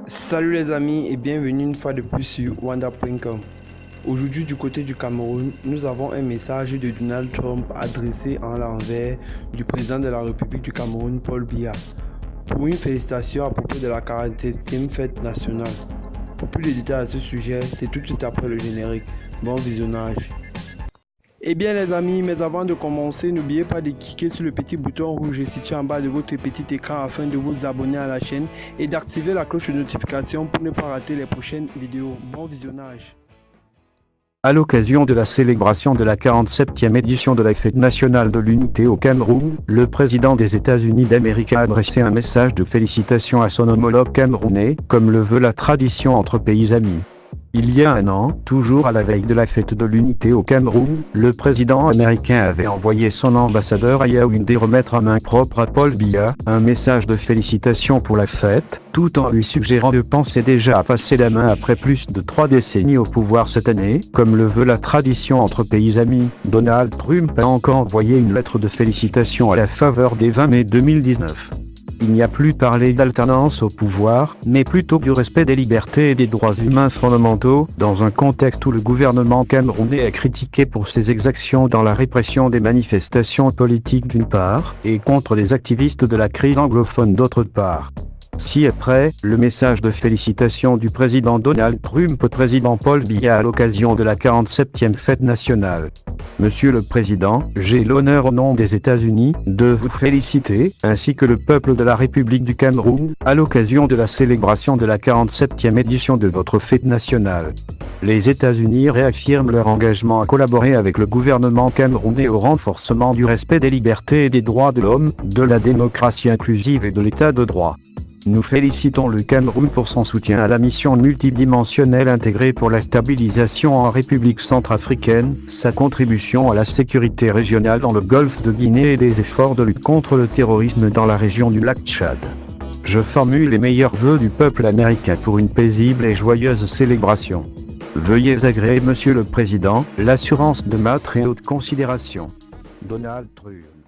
Salut les amis et bienvenue une fois de plus sur wanda.com. Aujourd'hui du côté du Cameroun, nous avons un message de Donald Trump adressé en l'envers du président de la République du Cameroun, Paul Biya, pour une félicitation à propos de la 47e fête nationale. Pour plus de détails à ce sujet, c'est tout de suite après le générique. Bon visionnage. Eh bien les amis, mais avant de commencer, n'oubliez pas de cliquer sur le petit bouton rouge situé en bas de votre petit écran afin de vous abonner à la chaîne et d'activer la cloche de notification pour ne pas rater les prochaines vidéos. Bon visionnage. À l'occasion de la célébration de la 47e édition de la Fête nationale de l'unité au Cameroun, le président des États-Unis d'Amérique a adressé un message de félicitations à son homologue camerounais, comme le veut la tradition entre pays amis. Il y a un an, toujours à la veille de la fête de l'unité au Cameroun, le président américain avait envoyé son ambassadeur à Yaoundé remettre à main propre à Paul Biya un message de félicitations pour la fête, tout en lui suggérant de penser déjà à passer la main après plus de 3 décennies au pouvoir cette année, comme le veut la tradition entre pays amis. Donald Trump a encore envoyé une lettre de félicitations à la faveur des 20 mai 2019. Il n'y a plus parlé d'alternance au pouvoir, mais plutôt du respect des libertés et des droits humains fondamentaux, dans un contexte où le gouvernement camerounais est critiqué pour ses exactions dans la répression des manifestations politiques d'une part, et contre les activistes de la crise anglophone d'autre part. Ci-après, le message de félicitations du président Donald Trump au président Paul Biya à l'occasion de la 47e fête nationale. Monsieur le Président, j'ai l'honneur au nom des États-Unis de vous féliciter, ainsi que le peuple de la République du Cameroun, à l'occasion de la célébration de la 47e édition de votre fête nationale. Les États-Unis réaffirment leur engagement à collaborer avec le gouvernement camerounais au renforcement du respect des libertés et des droits de l'homme, de la démocratie inclusive et de l'état de droit. Nous félicitons le Cameroun pour son soutien à la mission multidimensionnelle intégrée pour la stabilisation en République centrafricaine, sa contribution à la sécurité régionale dans le golfe de Guinée et des efforts de lutte contre le terrorisme dans la région du lac Tchad. Je formule les meilleurs vœux du peuple américain pour une paisible et joyeuse célébration. Veuillez agréer, Monsieur le Président, l'assurance de ma très haute considération. Donald Trump.